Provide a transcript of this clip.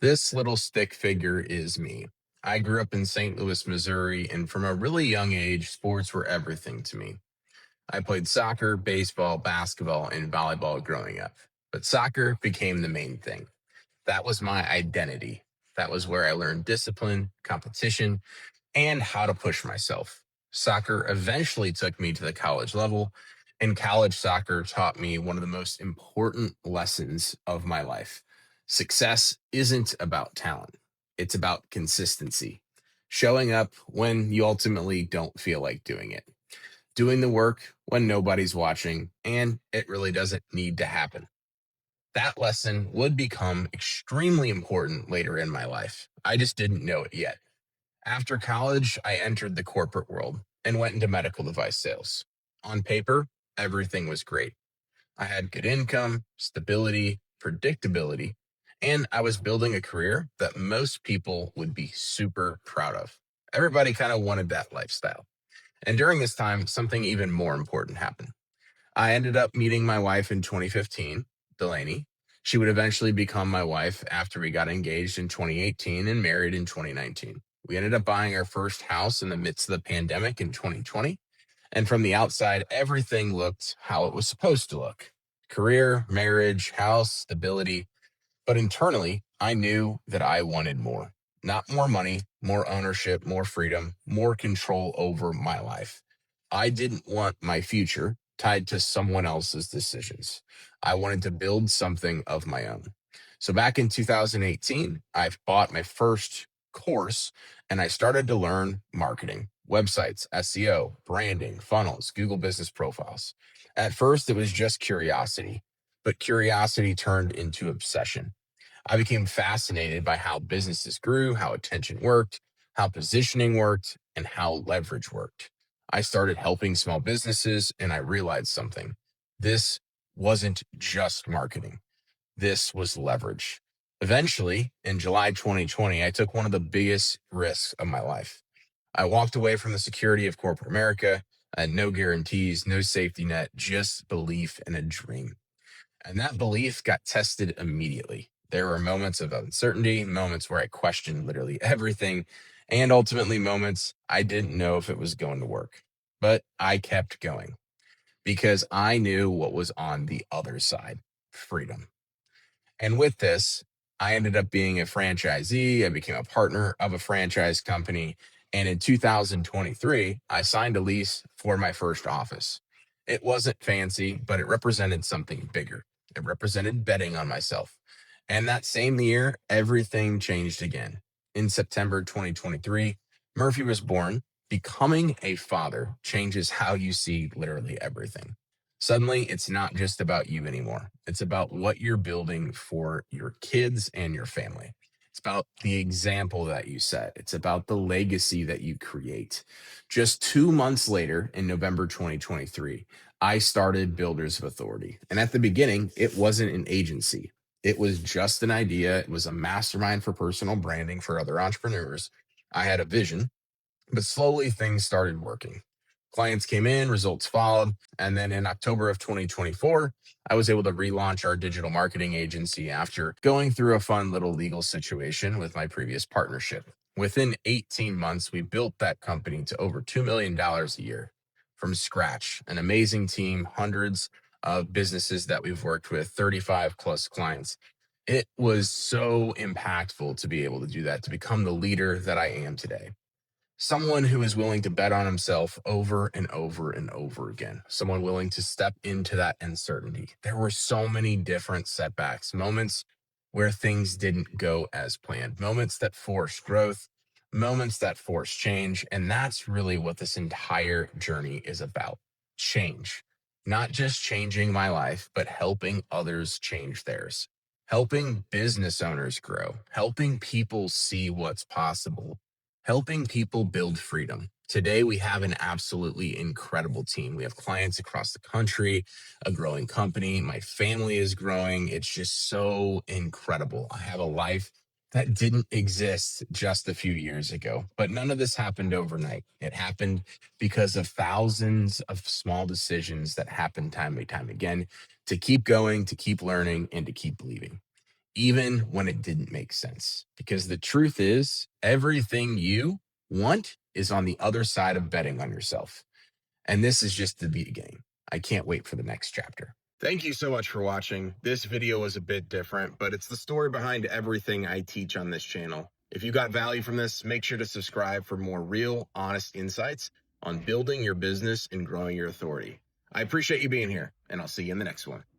This little stick figure is me. I grew up in St. Louis, Missouri, and from a really young age, sports were everything to me. I played soccer, baseball, basketball, and volleyball growing up, but soccer became the main thing. That was my identity. That was where I learned discipline, competition, and how to push myself. Soccer eventually took me to the college level, and college soccer taught me one of the most important lessons of my life. Success isn't about talent, it's about consistency. Showing up when you ultimately don't feel like doing it, doing the work when nobody's watching, and it really doesn't need to happen. That lesson would become extremely important later in my life. I just didn't know it yet. After college, I entered the corporate world and went into medical device sales. On paper, everything was great. I had good income, stability, predictability, and I was building a career that most people would be super proud of. Everybody kind of wanted that lifestyle. And during this time, something even more important happened. I ended up meeting my wife in 2015, Delaney. She would eventually become my wife after we got engaged in 2018 and married in 2019. We ended up buying our first house in the midst of the pandemic in 2020. And from the outside, everything looked how it was supposed to look: career, marriage, house, stability. But internally, I knew that I wanted more. Not more money, more ownership, more freedom, more control over my life. I didn't want my future tied to someone else's decisions. I wanted to build something of my own. So back in 2018, I bought my first course and I started to learn marketing, websites, SEO, branding, funnels, Google business profiles. At first, it was just curiosity, but curiosity turned into obsession. I became fascinated by how businesses grew, how attention worked, how positioning worked, and how leverage worked. I started helping small businesses and I realized something. This wasn't just marketing, this was leverage. Eventually, in July 2020, I took one of the biggest risks of my life. I walked away from the security of corporate America. I had no guarantees, no safety net, just belief in a dream. And that belief got tested immediately. There were moments of uncertainty, moments where I questioned literally everything, and ultimately moments I didn't know if it was going to work. But I kept going because I knew what was on the other side: freedom. And with this, I ended up being a franchisee. I became a partner of a franchise company. And in 2023, I signed a lease for my first office. It wasn't fancy, but it represented something bigger. It represented betting on myself. And that same year, everything changed again. In September 2023, Murphy was born. Becoming a father changes how you see literally everything. Suddenly, it's not just about you anymore. It's about what you're building for your kids and your family. It's about the example that you set. It's about the legacy that you create. Just 2 months later, in November 2023, I started Builders of Authority. And at the beginning, it wasn't an agency, it was just an idea. It was a mastermind for personal branding for other entrepreneurs. I had a vision, but slowly things started working. Clients came in, results followed. And then in October of 2024, I was able to relaunch our digital marketing agency after going through a fun little legal situation with my previous partnership. Within 18 months, we built that company to over $2 million a year from scratch. An amazing team, hundreds of businesses that we've worked with, 35 plus clients. It was so impactful to be able to do that, to become the leader that I am today. Someone who is willing to bet on himself over and over and over again. Someone willing to step into that uncertainty. There were so many different setbacks, moments where things didn't go as planned, moments that forced growth, moments that forced change. And that's really what this entire journey is about: change. Not just changing my life, but helping others change theirs, helping business owners grow, helping people see what's possible, helping people build freedom. Today, we have an absolutely incredible team. We have clients across the country, a growing company. My family is growing. It's just so incredible. I have a life that didn't exist just a few years ago, but none of this happened overnight. It happened because of thousands of small decisions that happened time and time again to keep going, to keep learning, and to keep believing. even when it didn't make sense. Because the truth is, everything you want is on the other side of betting on yourself. And this is just the beginning. I can't wait for the next chapter. Thank you so much for watching. This video was a bit different, but it's the story behind everything I teach on this channel. If you got value from this, make sure to subscribe for more real, honest insights on building your business and growing your authority. I appreciate you being here, and I'll see you in the next one.